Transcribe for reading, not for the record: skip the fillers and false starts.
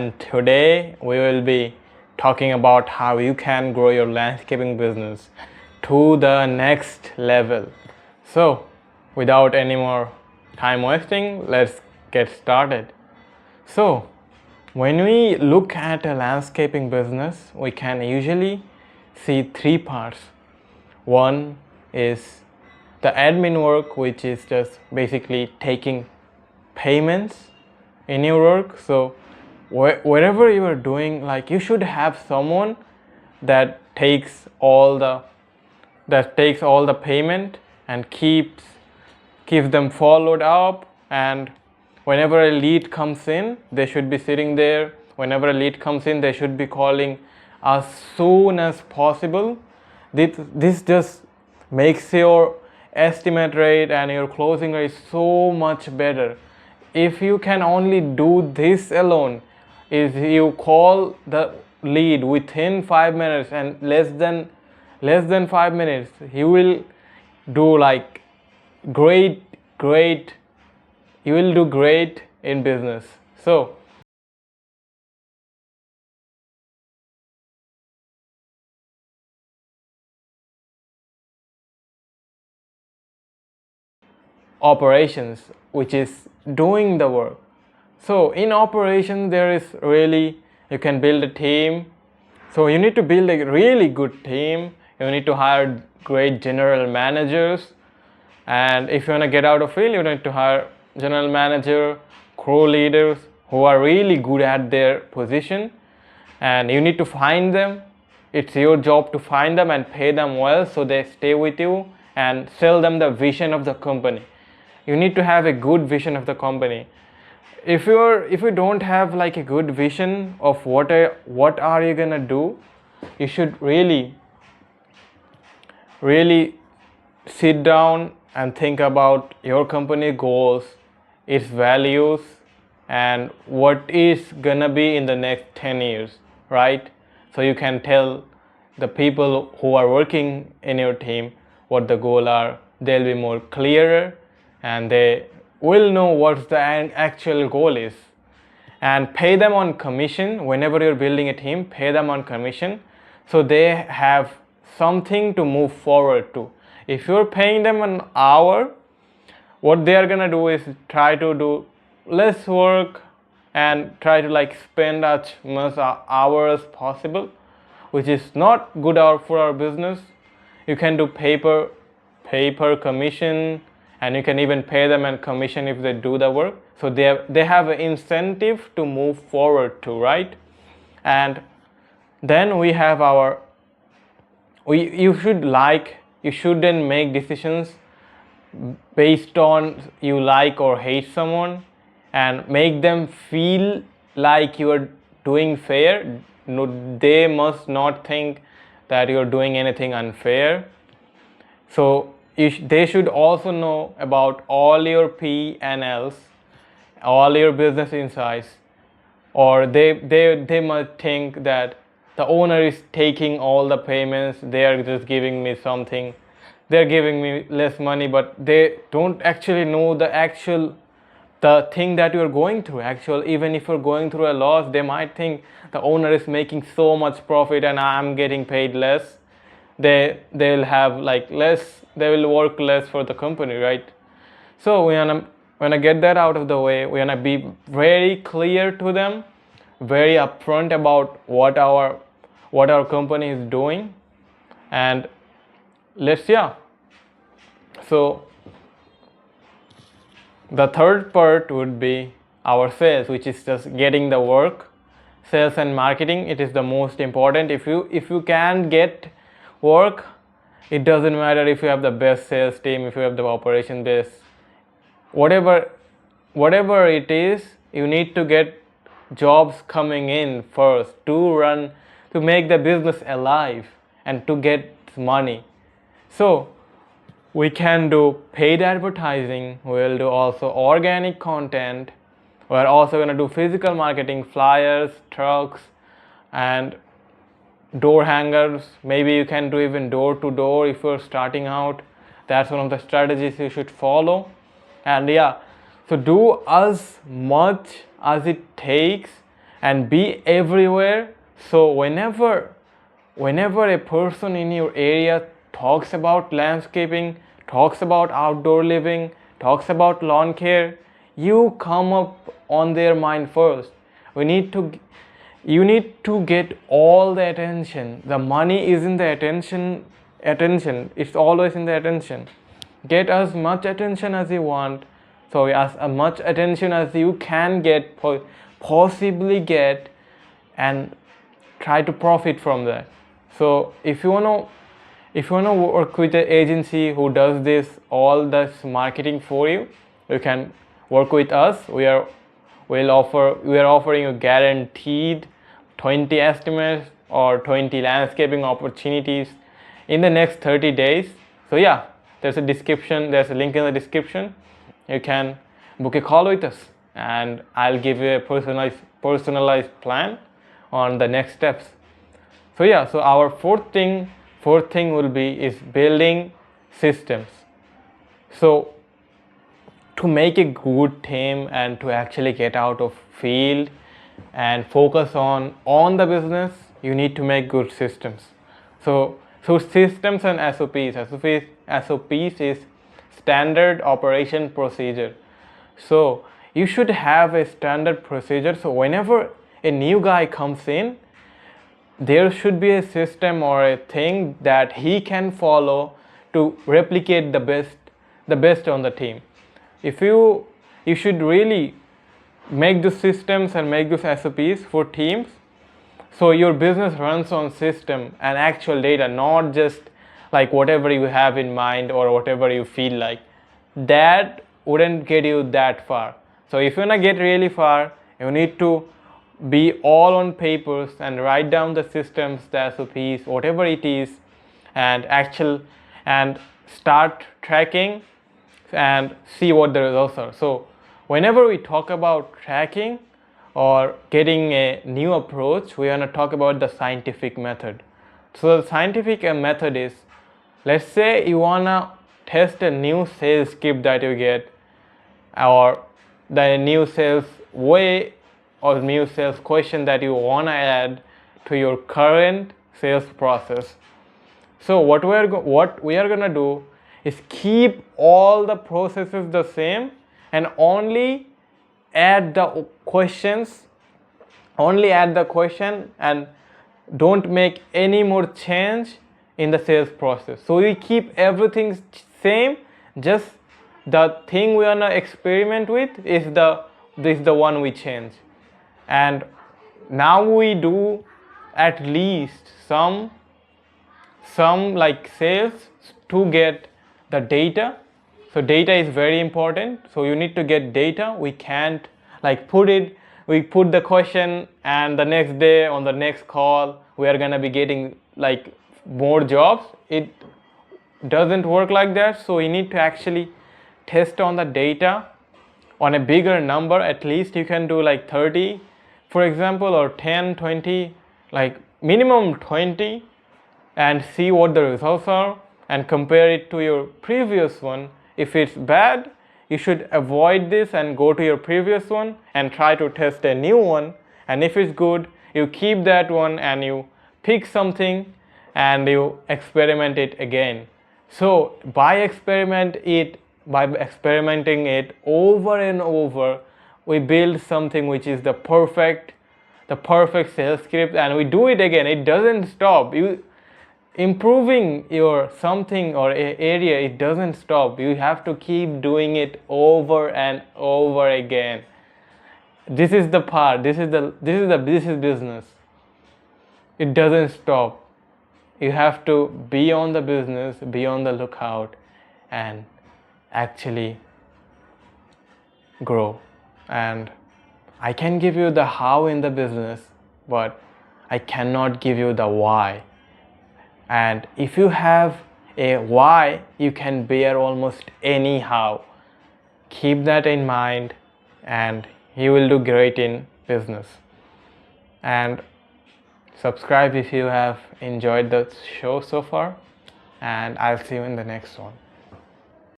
And today we will be talking about how you can grow your landscaping business to the next level. So, without any more time wasting, let's get started. So, when we look at a landscaping business, we can usually see three parts. One is the admin work, which is just basically taking payments in your work. So wherever you are doing, like, you should have someone that takes all the payment and keeps them followed up, and whenever a lead comes in, they should be sitting there. Whenever a lead comes in, they should be calling as soon as possible. This just makes your estimate rate and your closing rate so much better. If you can only do this alone, if you call the lead within 5 minutes and less than 5 minutes, you will do like great. You will do great in business. So operations, which is doing the work. So in operations, there is really, you can build a team. So you need to build a really good team. You need to hire great general managers, and if you want to get out of field, you need to hire general manager, crew leaders who are really good at their position, and you need to find them. It's your job to find them and pay them well so they stay with you, and sell them the vision of the company. You need to have a good vision of the company. If you don't have like a good vision of what are you gonna do, you should really sit down and think about your company goals, its values, and what is gonna be in the next 10 years, right? So you can tell the people who are working in your team what the goal are. They'll be more clearer, and they will know what the actual goal is. And pay them on commission. Whenever you're building a team, pay them on commission so they have something to move forward to. If you're paying them an hour, what they are gonna do is try to do less work and try to like spend as much hours as possible, which is not good for our business. You can do paper commission, and you can even pay them and commission if they do the work. So they have an incentive to move forward to, right? And then we have you shouldn't make decisions based on you like or hate someone, and make them feel like you are doing fair. No, they must not think that you're doing anything unfair. So they should also know about all your P&Ls, all your business insights, or they must think that the owner is taking all the payments, they are just giving me something, they're giving me less money, but they don't actually know the thing that you're going through. Even if you're going through a loss, they might think the owner is making so much profit and I'm getting paid less. They'll have like less, they will work less for the company, right? So we wanna get that out of the way. We wanna be very clear to them, very upfront about what our company is doing. And so the third part would be our sales, which is just getting the work. Sales and marketing, it is the most important. If you can get work, it doesn't matter if you have the best sales team, if you have the operation base, whatever it is, you need to get jobs coming in first to make the business alive and to get money. So we can do paid advertising, we'll do also organic content, we're also going to do physical marketing, flyers, trucks, and door hangers. Maybe you can do even door to door if you're starting out. That's one of the strategies you should follow. And so do as much as it takes and be everywhere. So whenever a person in your area talks about landscaping, talks about outdoor living, talks about lawn care, you come up on their mind first. You need to get all the attention. The money is in the attention. It's always in the attention. Get as much attention as you want. So as much attention as you can get, possibly get, and try to profit from that. So if you wanna work with an agency who does all this marketing for you, you can work with us. We are offering you guaranteed 20 estimates or 20 landscaping opportunities in the next 30 days. So yeah, there's a link in the description. You can book a call with us and I'll give you a personalized plan on the next steps. So yeah, so our fourth thing is building systems. So to make a good team and to actually get out of field and focus on the business, you need to make good systems. So systems and SOPs is standard operation procedure. So you should have a standard procedure. So whenever a new guy comes in, there should be a system or a thing that he can follow to replicate the best on the team. If you should really make the systems and make those SOPs for teams, so your business runs on system and actual data, not just like whatever you have in mind or whatever you feel like. That wouldn't get you that far. So if you wanna get really far, you need to be all on papers and write down the systems, the SOPs, whatever it is, and start tracking and see what the results are. So whenever we talk about tracking or getting a new approach, we want to talk about the scientific method. So the scientific method is, let's say you want to test a new sales script that you get, or the new sales way or new sales question that you want to add to your current sales process. So what we are going to do is keep all the processes the same and only add the question and don't make any more change in the sales process. So we keep everything same, just the thing we wanna experiment with is the one we change. And now we do at least some like sales to get the data. So data is very important. So you need to get data. We can't like we put the question and the next day on the next call we are gonna be getting like more jobs. It doesn't work like that. So you need to actually test on the data on a bigger number. At least you can do like 30 for example, or 10, 20, like minimum 20, and see what the results are and compare it to your previous one. If it's bad, you should avoid this and go to your previous one and try to test a new one. And if it's good, you keep that one and you pick something and you experiment it again. So by experimenting it over and over, we build something which is the perfect sales script, and we do it again. It doesn't stop. You improving your something or area, it doesn't stop. You have to keep doing it over and over again. This is the part. This is business. It doesn't stop. You have to be on the business, be on the lookout, and actually grow. And I can give you the how in the business, but I cannot give you the why. And if you have a why, you can bear almost any how. Keep that in mind and you will do great in business. And subscribe if you have enjoyed the show so far, and I'll see you in the next one.